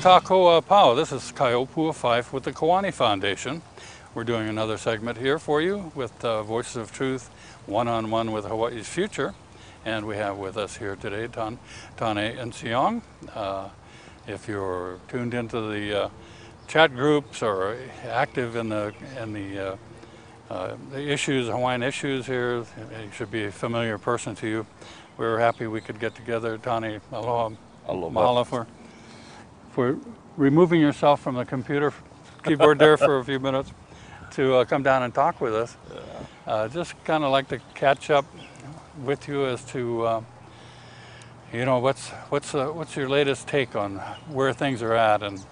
Takoa Pau. This is Kaiopua Fife with the Kiwani Foundation. We're doing another segment here for you with Voices of Truth, one-on-one with Hawaii's future. And we have with us here today Tane and Siong. If you're tuned into the chat groups or active in the issues, Hawaiian issues here, it should be a familiar person to you. We were happy we could get together. Tane, aloha. Mahalo for removing yourself from the computer keyboard there for a few minutes to come down and talk with us. Just kind of like to catch up with you as to you know, what's your latest take on where things are at and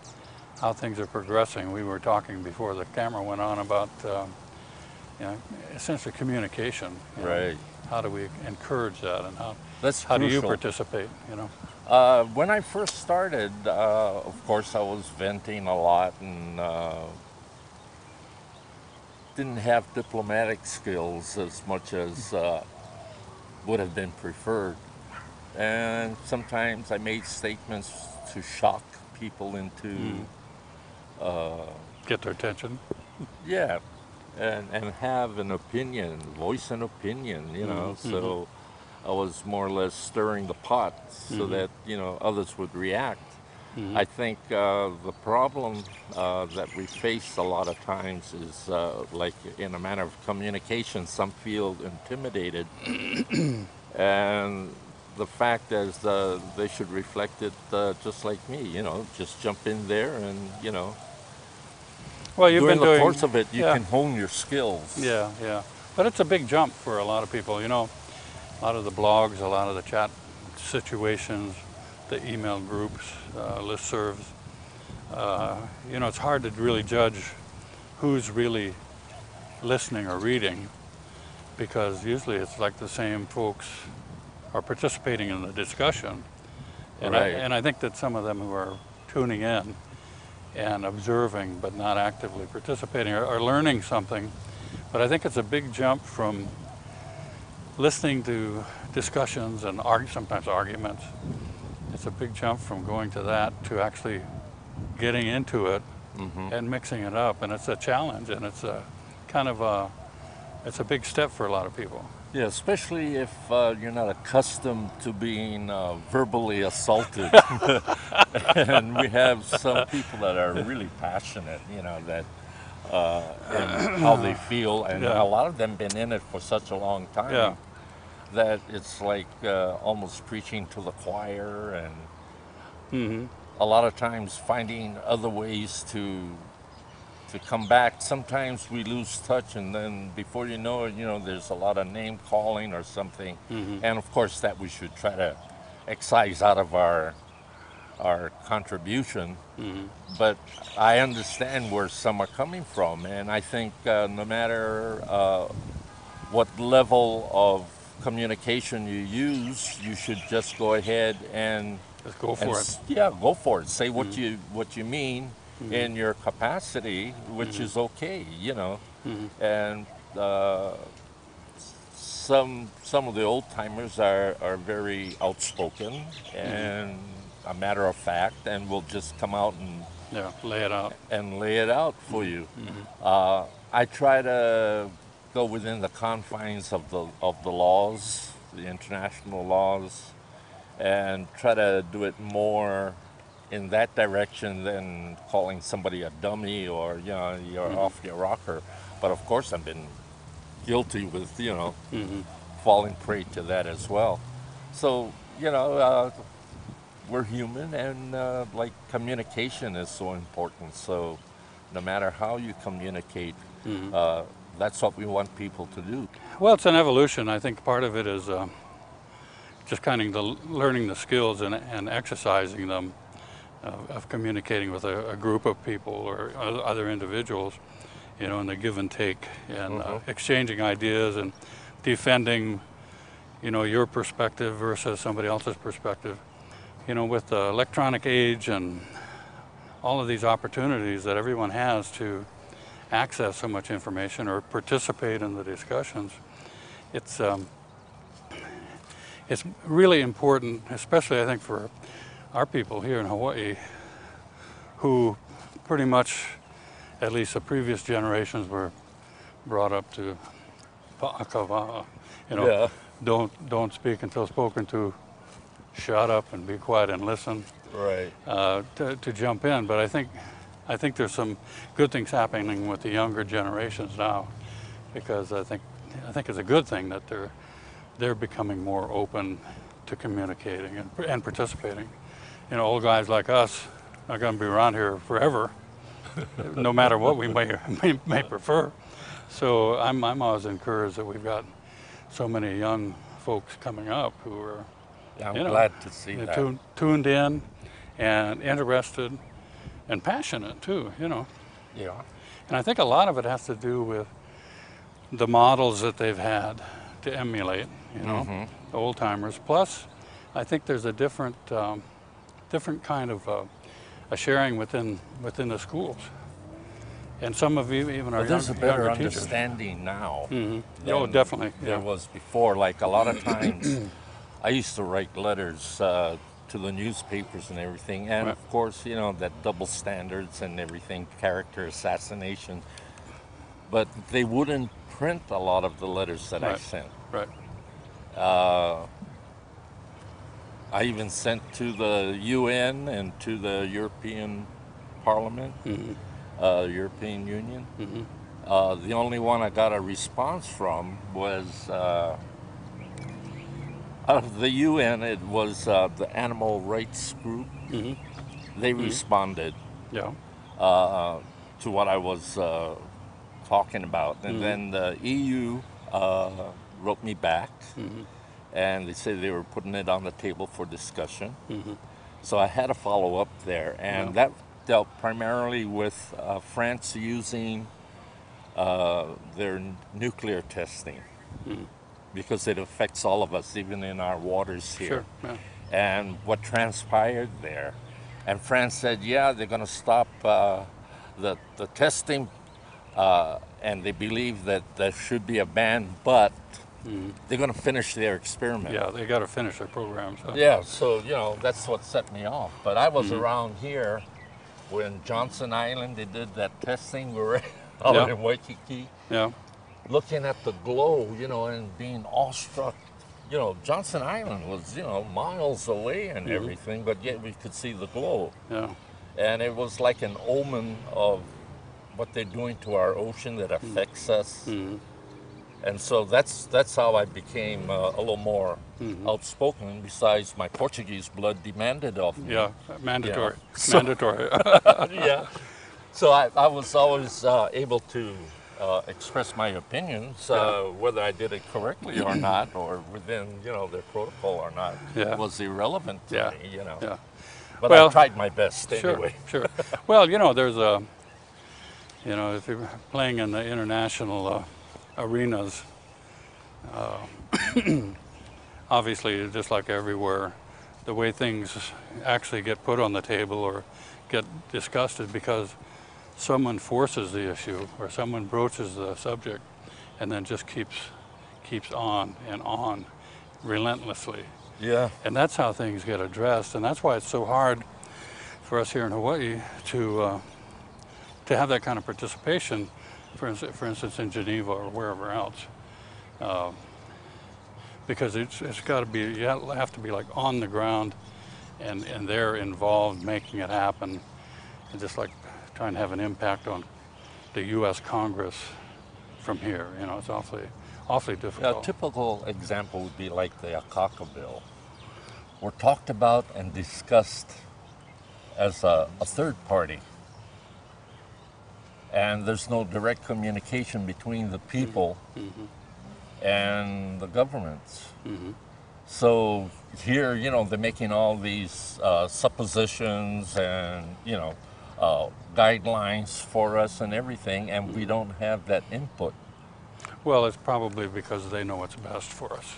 how things are progressing. We were talking before the camera went on about you know, essentially communication. Right. How do we encourage that, and how do you participate? You know. When I first started, of course, I was venting a lot and didn't have diplomatic skills as much as would have been preferred. And sometimes I made statements to shock people into... Get their attention. Yeah, and have an opinion, voice an opinion, you know, so... I was more or less stirring the pot so that, you know, others would react. I think the problem that we face a lot of times is like in a matter of communication, some feel intimidated. And the fact is they should reflect it just like me, you know, just jump in there and, you know, well, you've during been the course of it, you can hone your skills. Yeah, yeah. But it's a big jump for a lot of people, you know. A lot of the blogs, a lot of the chat situations, the email groups, listservs. You know, it's hard to really judge who's really listening or reading, because usually it's like the same folks are participating in the discussion. And, I think that some of them who are tuning in and observing but not actively participating are learning something. But I think it's a big jump from listening to discussions and sometimes arguments. It's a big jump from going to that to actually getting into it and mixing it up. And it's a challenge, and it's a kind of it's a big step for a lot of people. Yeah, especially if you're not accustomed to being verbally assaulted. And we have some people that are really passionate, you know, that and how they feel, and a lot of them been in it for such a long time that it's like almost preaching to the choir, and a lot of times finding other ways to come back. Sometimes we lose touch, and then before you know it, you know, there's a lot of name calling or something, and of course that we should try to excise out of our contribution. But I understand where some are coming from, and I think no matter what level of communication you use, you should just go ahead and just go for it. Yeah, go for it. Say what you mean in your capacity, which is okay, you know. And some of the old timers are very outspoken and a matter of fact, and will just come out and lay it out for you. I try to go within the confines of the laws, the international laws, and try to do it more in that direction than calling somebody a dummy or, you know, you're off your rocker. But of course I've been guilty with, you know, falling prey to that as well. So, you know, we're human, and like communication is so important. So no matter how you communicate, that's what we want people to do. Well, it's an evolution. I think part of it is just kind of learning the skills and exercising them of communicating with a group of people or other individuals, you know, and the give and take and exchanging ideas and defending, you know, your perspective versus somebody else's perspective. You know, with the electronic age and all of these opportunities that everyone has to access so much information or participate in the discussions, it's really important, especially I think for our people here in Hawaii, who pretty much, at least the previous generations, were brought up to pa'akava, you know, Yeah. don't speak until spoken to, shut up and be quiet and listen, Right. to jump in. But I think there's some good things happening with the younger generations now, because I think it's a good thing that they're becoming more open to communicating and participating. You know, old guys like us are going to be around here forever, no matter what we may prefer. So I'm always encouraged that we've got so many young folks coming up who are, Yeah, I'm you know, glad to see that. tuned in and interested and passionate too, you know. Yeah. And I think a lot of it has to do with the models that they've had to emulate, you know, the old timers. Plus, I think there's a different kind of a sharing within the schools. And some of you, even our There's a better younger teachers. understanding now. Oh, definitely. There Yeah. was before. Like a lot of times, I used to write letters to the newspapers and everything, and Right. of course, you know, that double standards and everything, character assassination. But they wouldn't print a lot of the letters that I Right. sent. Right. I even sent to the UN and to the European Parliament, European Union. The only one I got a response from was out of the UN. It was the Animal Rights Group. They responded Yeah. to what I was talking about, and then the EU wrote me back, and they said they were putting it on the table for discussion. So I had a follow up there, and that dealt primarily with France using their nuclear testing, because it affects all of us, even in our waters here. Sure. Yeah. And what transpired there. And France said, yeah, they're going to stop the testing, and they believe that there should be a ban, but they're going to finish their experiment. Yeah. They got to finish their program. So. Yeah, so, you know, that's what set me off. But I was around here when Johnson Island, they did that testing. We were out Yeah. in Waikiki, Yeah. looking at the glow, you know, and being awestruck. You know, Johnson Island was, you know, miles away and everything, but yet we could see the glow. Yeah. And it was like an omen of what they're doing to our ocean that affects us. And so that's how I became a little more outspoken, besides my Portuguese blood demanded of me. Yeah. Mandatory. So- Mandatory. Yeah. So I was always able to express my opinions, whether I did it correctly or not, or within, you know, their protocol or not, Yeah. was irrelevant to Yeah. me, you know. Yeah. But Well, I tried my best Sure. anyway. Sure. Well, you know, there's a, you know, if you're playing in the international arenas, obviously, just like everywhere, the way things actually get put on the table or get discussed is because someone forces the issue or someone broaches the subject and then just keeps on and on relentlessly. Yeah. And that's how things get addressed, and that's why it's so hard for us here in Hawaii to have that kind of participation, for instance in Geneva or wherever else, because it's got to be, you have to be like on the ground, and they're involved making it happen, and just like trying to have an impact on the U.S. Congress from here. You know, it's awfully difficult. A typical example would be like the Akaka bill. We're talked about and discussed as a third party. And there's no direct communication between the people and the governments. So here, you know, they're making all these suppositions and, you know, guidelines for us and everything, and we don't have that input. Well, it's probably because they know what's best for us.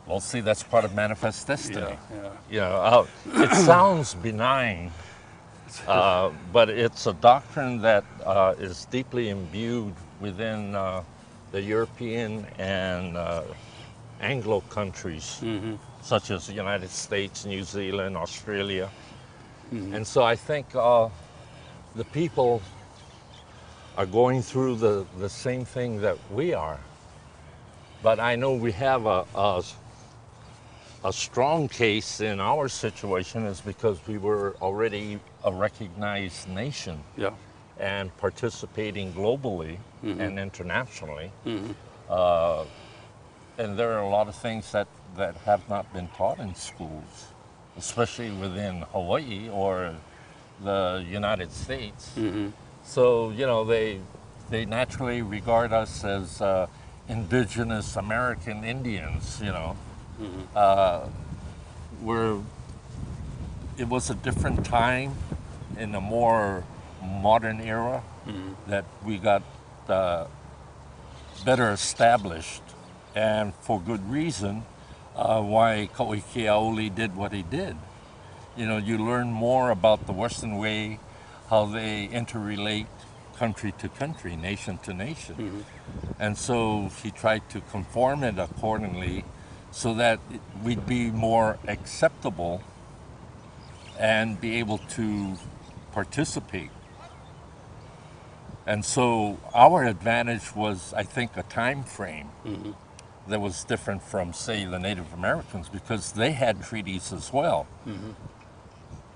Well, see, that's part of manifest destiny. Yeah. You know, it sounds benign, but it's a doctrine that is deeply imbued within the European and Anglo countries, such as the United States, New Zealand, Australia. And so I think the people are going through the same thing that we are. But I know we have a strong case in our situation is because we were already a recognized nation. Yeah. And participating globally and internationally. And there are a lot of things that have not been taught in schools, especially within Hawaii or the United States. So, you know, they naturally regard us as indigenous American Indians, you know. It was a different time in a more modern era that we got better established, and for good reason, why Kauikeaoli did what he did. You know, you learn more about the Western way, how they interrelate country to country, nation to nation. And so he tried to conform it accordingly so that we'd be more acceptable and be able to participate. And so our advantage was, I think, a time frame that was different from, say, the Native Americans, because they had treaties as well.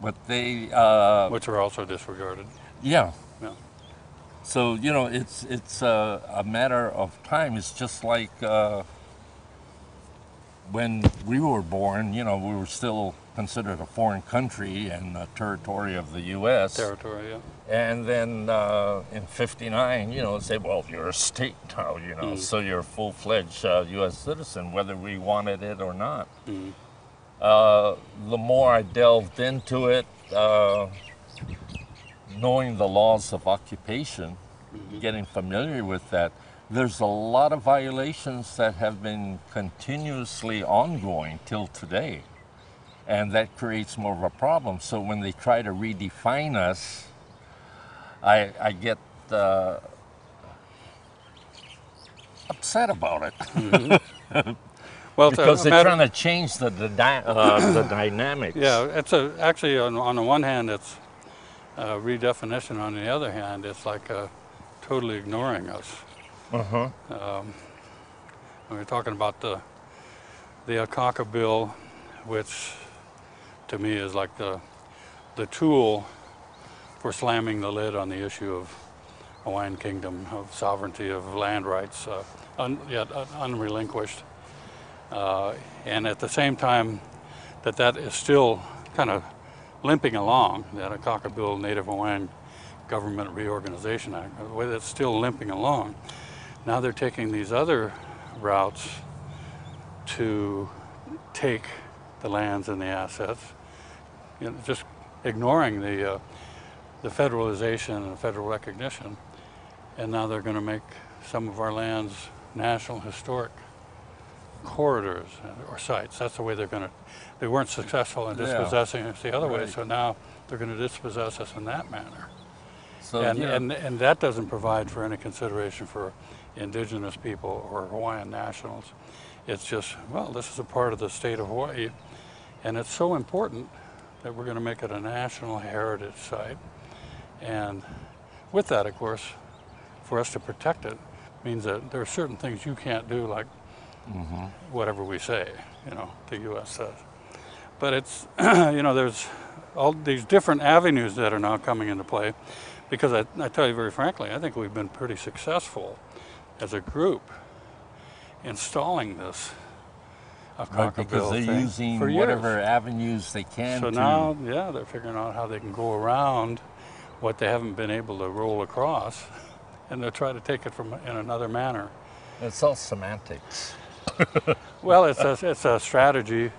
But they... which are also disregarded. Yeah. Yeah. So, you know, it's a matter of time. It's just like when we were born, you know, we were still considered a foreign country and a territory of the U.S. Territory, yeah. And then in '59, you know, say, well, you're a state now, you know, so you're a full-fledged U.S. citizen, whether we wanted it or not. The more I delved into it, knowing the laws of occupation, getting familiar with that, there's a lot of violations that have been continuously ongoing till today. And that creates more of a problem. So when they try to redefine us, I get upset about it. Well, because they're trying to change the dynamics. Yeah, it's actually on the one hand it's a redefinition. On the other hand, it's like totally ignoring us. We're talking about the Akaka bill, which to me is like the tool for slamming the lid on the issue of Hawaiian Kingdom, of sovereignty, of land rights, yet unrelinquished. And at the same time that is still kind of limping along, that Akaka Bill, Native Hawaiian Government Reorganization Act, the way that's still limping along, now they're taking these other routes to take the lands and the assets, you know, just ignoring the federalization and federal recognition, and now they're going to make some of our lands national historic corridors or sites. That's the way they're going to. They weren't successful in dispossessing us the other way, so now they're going to dispossess us in that manner. So, and that doesn't provide for any consideration for indigenous people or Hawaiian nationals. It's just, well, this is a part of the state of Hawaii, and it's so important that we're going to make it a national heritage site. And with that, of course, for us to protect it means that there are certain things you can't do, like whatever we say, you know, the U.S. says. But it's, you know, there's all these different avenues that are now coming into play, because I tell you very frankly, I think we've been pretty successful as a group installing this Akaka because Bill they're thing using for whatever years. avenues they can. So now, yeah, they're figuring out how they can go around what they haven't been able to roll across, and they'll try to take it from in another manner. It's all semantics. Well, it's a strategy,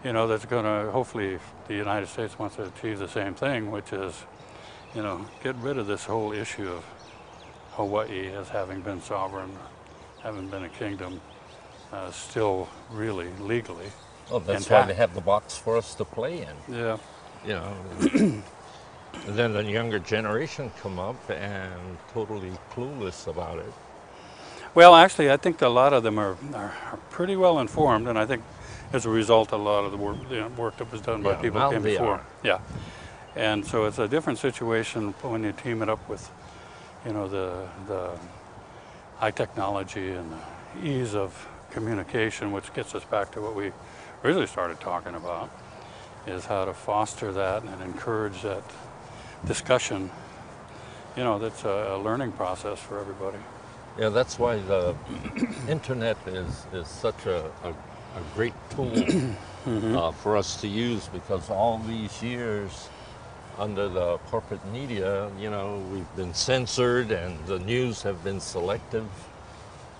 you know, that's going to, hopefully, the United States wants to achieve the same thing, which is, you know, get rid of this whole issue of Hawaii as having been sovereign, having been a kingdom, still really legally. Well, that's why they have the box for us to play in. Yeah. You know, and then the younger generation come up and totally clueless about it. Well, actually, I think a lot of them are pretty well informed, and I think as a result, a lot of the work that was done by people who came before. Yeah. And so it's a different situation when you team it up with, you know, the high technology and the ease of communication, which gets us back to what we originally started talking about, is how to foster that and encourage that discussion. You know, that's a learning process for everybody. Yeah, that's why the internet is such a great tool for us to use, because all these years under the corporate media, you know, we've been censored and the news have been selective,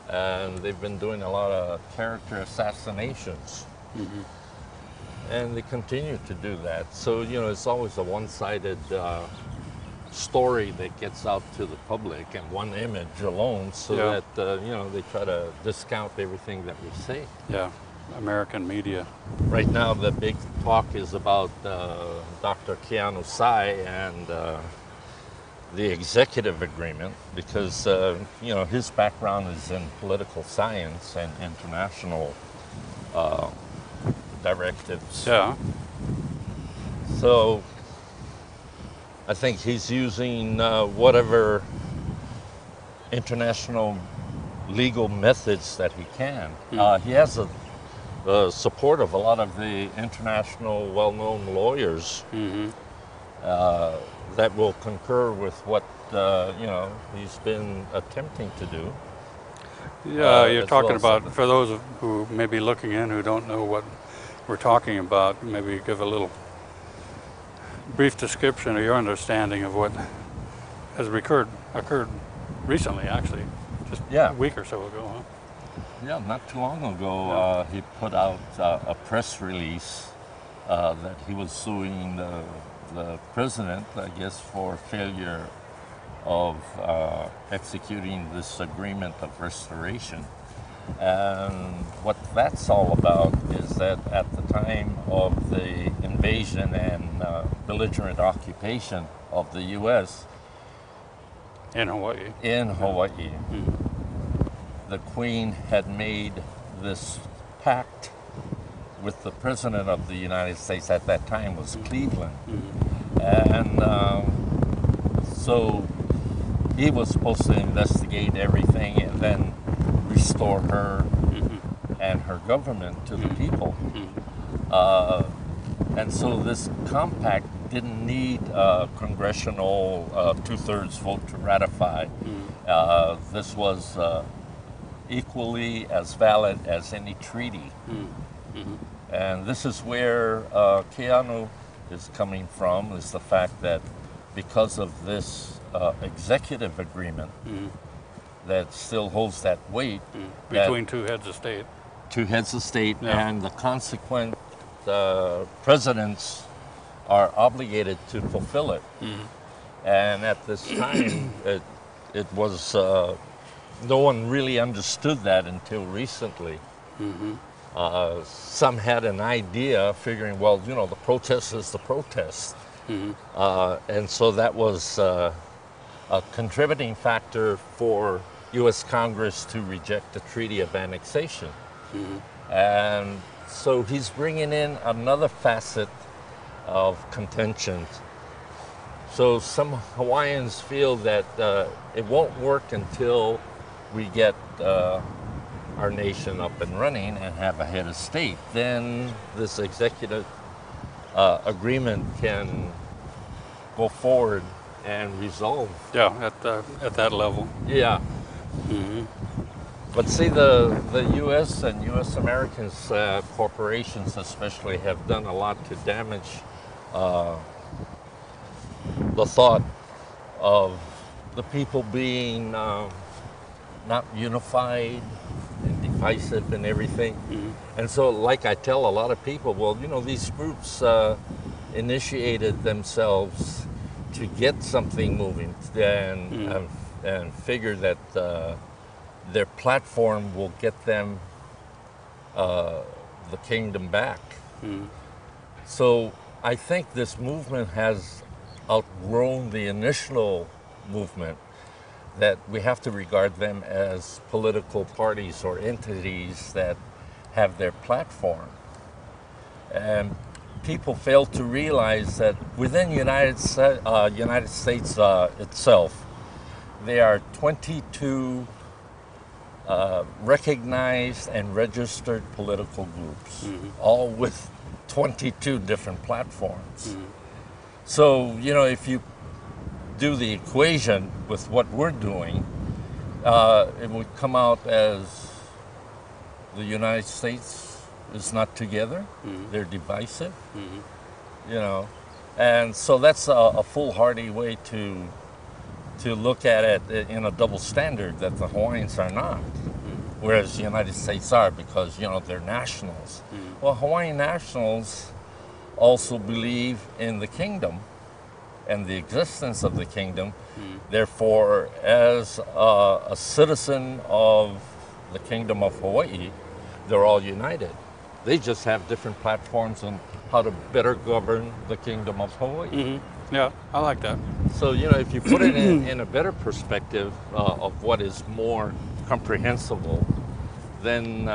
and they've been doing a lot of character assassinations. And they continue to do that. So, you know, it's always a one-sided story that gets out to the public, and one image alone, so that, you know, they try to discount everything that we say. Yeah, American media. Right now, the big talk is about Dr. Keanu Tsai and the executive agreement, because, you know, his background is in political science and international directives. Yeah. So I think he's using whatever international legal methods that he can. He has the support of a lot of the international well-known lawyers that will concur with what you know, he's been attempting to do. Yeah, you're talking about, for those who may be looking in who don't know what we're talking about, maybe give a little brief description of your understanding of what has occurred recently, actually, just a week or so ago. Huh? Yeah, not too long ago, he put out a press release that he was suing the president, I guess, for failure of executing this agreement of restoration. And what that's all about is that at the time of the invasion and belligerent occupation of the U.S. in Hawaii, the Queen had made this pact with the President of the United States at that time, was Cleveland. And so he was supposed to investigate everything and then restore her and her government to the people. And so this compact didn't need a congressional 2/3 vote to ratify. This was equally as valid as any treaty. And this is where Keanu is coming from, is the fact that because of this executive agreement that still holds that weight. Between two heads of state. Two heads of state, and the consequent presidents are obligated to fulfill it. And at this time, it was, no one really understood that until recently. Some had an idea, figuring, well, you know, the protest is the protest. And so that was a contributing factor for U.S. Congress to reject the Treaty of Annexation. And so he's bringing in another facet of contention. So some Hawaiians feel that it won't work until we get our nation up and running and have a head of state. Then this executive agreement can go forward and resolve. Yeah, at that level. Yeah. But see, the U.S. and U.S. Americans, corporations especially, have done a lot to damage the thought of the people being not unified and divisive and everything. And so, like I tell a lot of people, well, you know, these groups initiated themselves to get something moving and figure that their platform will get them the kingdom back. So I think this movement has outgrown the initial movement, that we have to regard them as political parties or entities that have their platform. And people fail to realize that within United States itself, there are 22 recognized and registered political groups, all with 22 different platforms. So, you know, if you do the equation with what we're doing, it would come out as the United States is not together. They're divisive, you know. And so that's a foolhardy way to look at it in a double standard, that the Hawaiians are not, whereas the United States are, because, you know, they're nationals. Well, Hawaiian nationals also believe in the kingdom and the existence of the kingdom. Therefore, as a citizen of the Kingdom of Hawaii, they're all united. They just have different platforms on how to better govern the Kingdom of Hawaii. Yeah, I like that. So, you know, if you put it in a better perspective of what is more comprehensible, then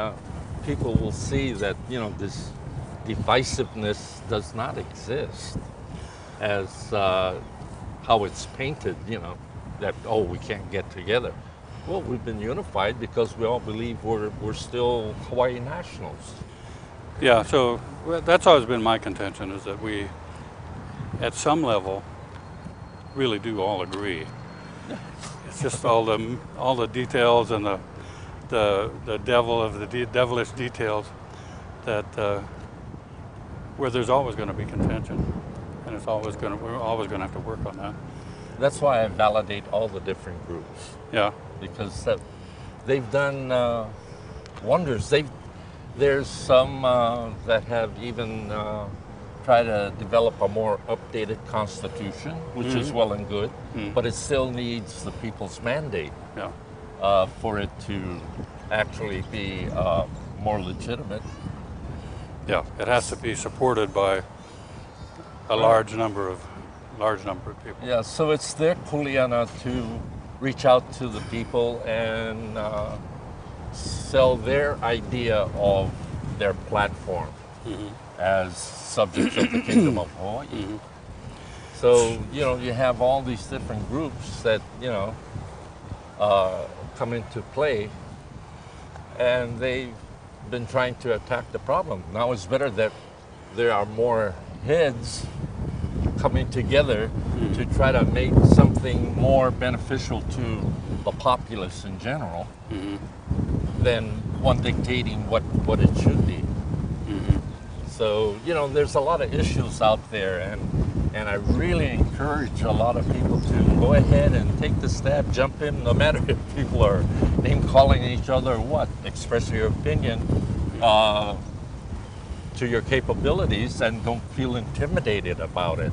people will see that, you know, this divisiveness does not exist as how it's painted, you know, that, oh, we can't get together. Well, we've been unified because we all believe we're still Hawaii nationals. Yeah, so that's always been my contention, is that we, at some level, really do all agree. It's just all the details and the devil of the devilish details that where there's always going to be contention, and we're always going to have to work on that. That's why I validate all the different groups. Yeah, because they've done wonders. There's some that have even tried to develop a more updated constitution, which is well and good, but it still needs the people's mandate for it to actually be more legitimate. Yeah, it has to be supported by a large number of people. Yeah, so it's their kuleana to reach out to the people and sell their idea of their platform as subjects of the Kingdom of Hawaii. So, you know, you have all these different groups that, you know, come into play, and they've been trying to attack the problem. Now it's better that there are more heads coming together to try to make something more beneficial to the populace in general than one dictating what it should be. So, you know, there's a lot of issues out there, and I really encourage a lot of people to go ahead and take the step, jump in, no matter if people are name-calling each other or what. Express your opinion to your capabilities, and don't feel intimidated about it.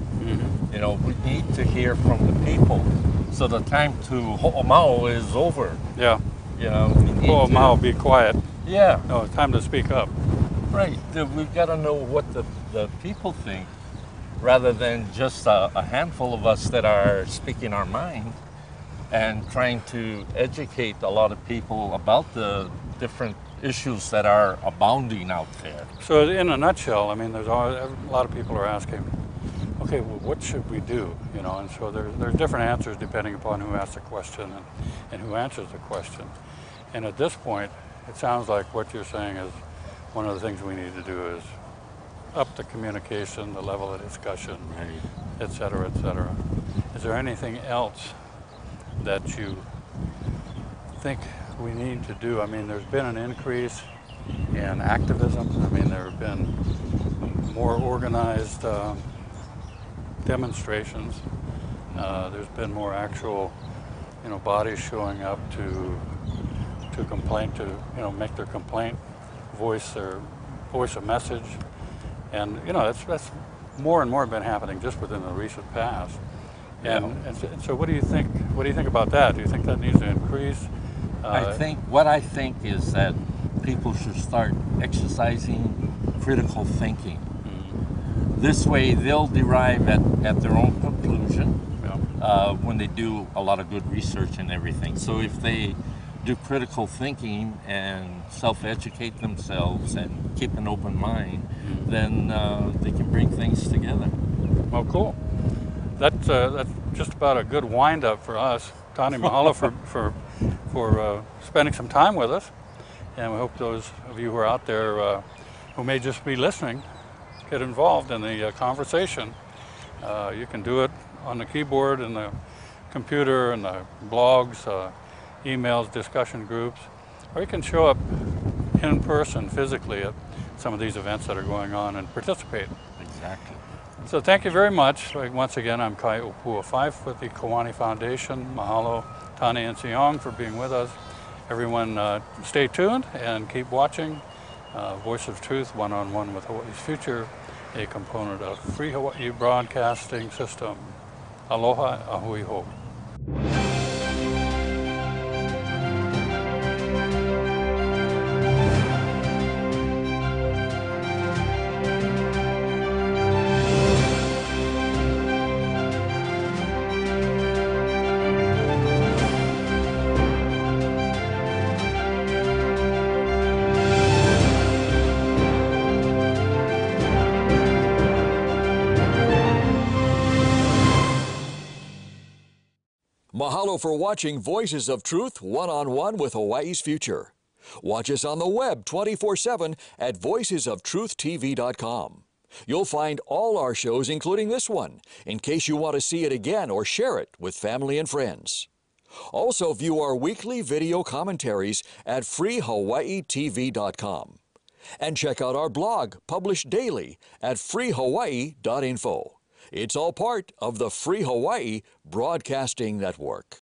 You know, we need to hear from the people. So the time to ho'omau is over. Yeah. You know, we need Ho'omau, be quiet. Yeah. No, it's time to speak up. Right. We've got to know what the people think, rather than just a handful of us that are speaking our mind and trying to educate a lot of people about the different issues that are abounding out there. So in a nutshell, I mean, there's always, a lot of people are asking, okay, well, what should we do? You know, and so there's different answers depending upon who asks the question and who answers the question. And at this point, it sounds like what you're saying is one of the things we need to do is up the communication, the level of discussion, et cetera, et cetera. Is there anything else that you think we need to do? I mean, there's been an increase in activism. I mean, there have been more organized demonstrations. There's been more actual, you know, bodies showing up to complain, to, you know, make their complaint, voice a message, and, you know, that's more and more been happening just within the recent past. And so, what do you think? What do you think about that? Do you think that needs to increase? I think is that people should start exercising critical thinking. This way, they'll derive at their own conclusion when they do a lot of good research and everything. So if they do critical thinking and self-educate themselves and keep an open mind, then they can bring things together. Well, cool. That's just about a good wind-up for us. Tane, mahalo for spending some time with us, and we hope those of you who are out there who may just be listening get involved in the conversation. You can do it on the keyboard and the computer and the blogs, emails, discussion groups, or you can show up in person physically at some of these events that are going on and participate. Exactly. So thank you very much. Once again, I'm Kai Opua Fife with the Kiwani Foundation. Mahalo, Tane and Siong for being with us. Everyone stay tuned and keep watching Voice of Truth, One-on-One with Hawaii's Future, a component of Free Hawaii Broadcasting System. Aloha, ahui ho. Mahalo for watching Voices of Truth One-on-One with Hawaii's Future. Watch us on the web 24/7 at voicesoftruthtv.com. You'll find all our shows, including this one, in case you want to see it again or share it with family and friends. Also view our weekly video commentaries at freehawaiitv.com. And check out our blog, published daily, at freehawaii.info. It's all part of the Free Hawaii Broadcasting Network.